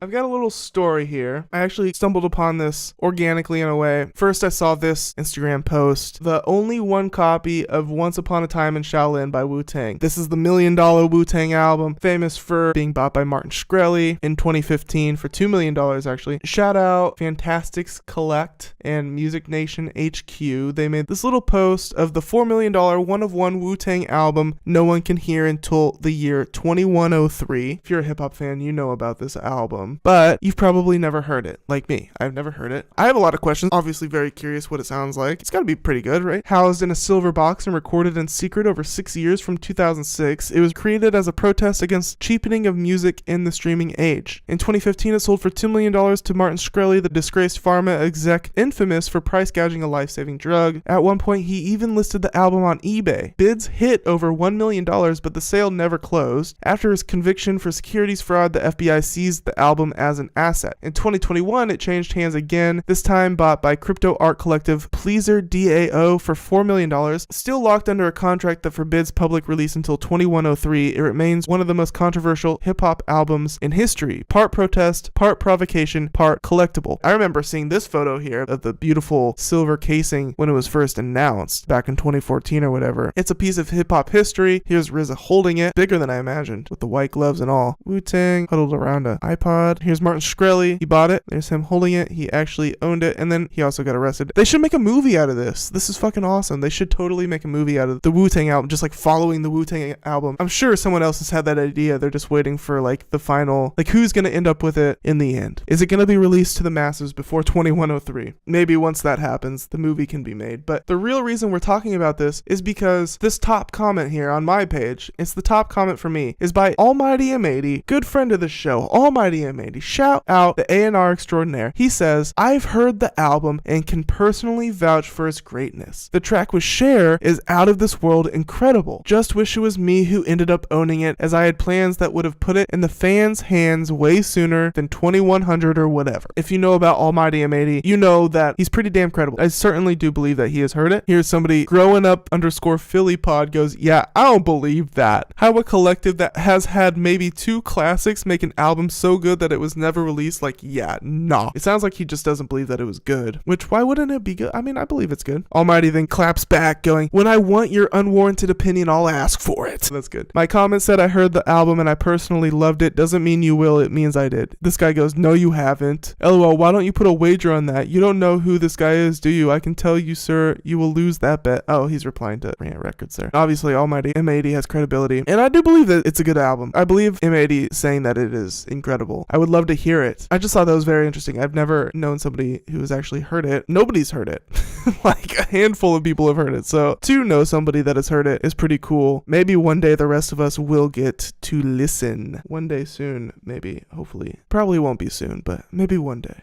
I've got a little story here. I actually stumbled upon this organically in a way. First, I saw this Instagram post. The only one copy of Once Upon a Time in Shaolin by Wu-Tang. This is the $1 million Wu-Tang album, famous for being bought by Martin Shkreli in 2015 for $2 million actually. Shout out Fantastics Collect and Music Nation HQ. They made this little post of the $4 million one-of-one Wu-Tang album no one can hear until the year 2103. If you're a hip-hop fan, you know about this album, but you've probably never heard it, like me. I've never heard it. I have a lot of questions, obviously very curious what it sounds like. It's gotta be pretty good, right? Housed in a silver box and recorded in secret over 6 years from 2006, it was created as a protest against cheapening of music in the streaming age. In 2015, it sold for $2 million to Martin Shkreli, the disgraced pharma exec infamous for price gouging a life-saving drug. At one point, he even listed the album on eBay. Bids hit over $1 million, but the sale never closed. After his conviction for securities fraud, the FBI seized the album as an asset. In 2021, it changed hands again, this time bought by crypto art collective Pleaser DAO for $4 million. Still locked under a contract that forbids public release until 2103, it remains one of the most controversial hip-hop albums in history. Part protest, part provocation, part collectible. I remember seeing this photo here of the beautiful silver casing when it was first announced back in 2014 or whatever. It's a piece of hip-hop history. Here's RZA holding it, bigger than I imagined, with the white gloves and all. Wu-Tang huddled around a iPod. Here's Martin Shkreli. He bought it. There's him holding it. He actually owned it, and then he also got arrested. They should make a movie out of this. This is fucking awesome. They should totally make a movie out of the Wu-Tang album, just like following the Wu-Tang album. I'm sure someone else has had that idea. They're just waiting for like the final, like who's gonna end up with it in the end. Is it gonna be released to the masses before 2103? Maybe once that happens, the movie can be made. But the real reason we're talking about this is because this top comment here on my page, it's the top comment for me, is by Almighty M80, good friend of the show, Almighty M80. Shout out the A&R extraordinaire. He says, I've heard the album and can personally vouch for its greatness. The track with Cher is out of this world incredible. Just wish it was me who ended up owning it, as I had plans that would have put it in the fans' hands way sooner than 2100 or whatever. If you know about Almighty M80, you know that he's pretty damn credible. I certainly do believe that he has heard it. Here's somebody growing up _Philly pod goes, yeah, I don't believe that. How a collective that has had maybe 2 classics make an album so good that it was never released, like, yeah, nah. It sounds like he just doesn't believe that it was good, which why wouldn't it be good? I mean, I believe it's good. Almighty then claps back going, when I want your unwarranted opinion, I'll ask for it. That's good. My comment said I heard the album and I personally loved it. Doesn't mean you will, it means I did. This guy goes, no you haven't. LOL, why don't you put a wager on that? You don't know who this guy is, do you? I can tell you, sir, you will lose that bet. Oh, he's replying to Rant Records there. Obviously, Almighty M80 has credibility, and I do believe that it's a good album. I believe M80 saying that it is incredible. I would love to hear it. I just thought that was very interesting. I've never known somebody who has actually heard it. Nobody's heard it. Like a handful of people have heard it. So to know somebody that has heard it is pretty cool. Maybe one day the rest of us will get to listen. One day soon, maybe, hopefully. Probably won't be soon, but maybe one day.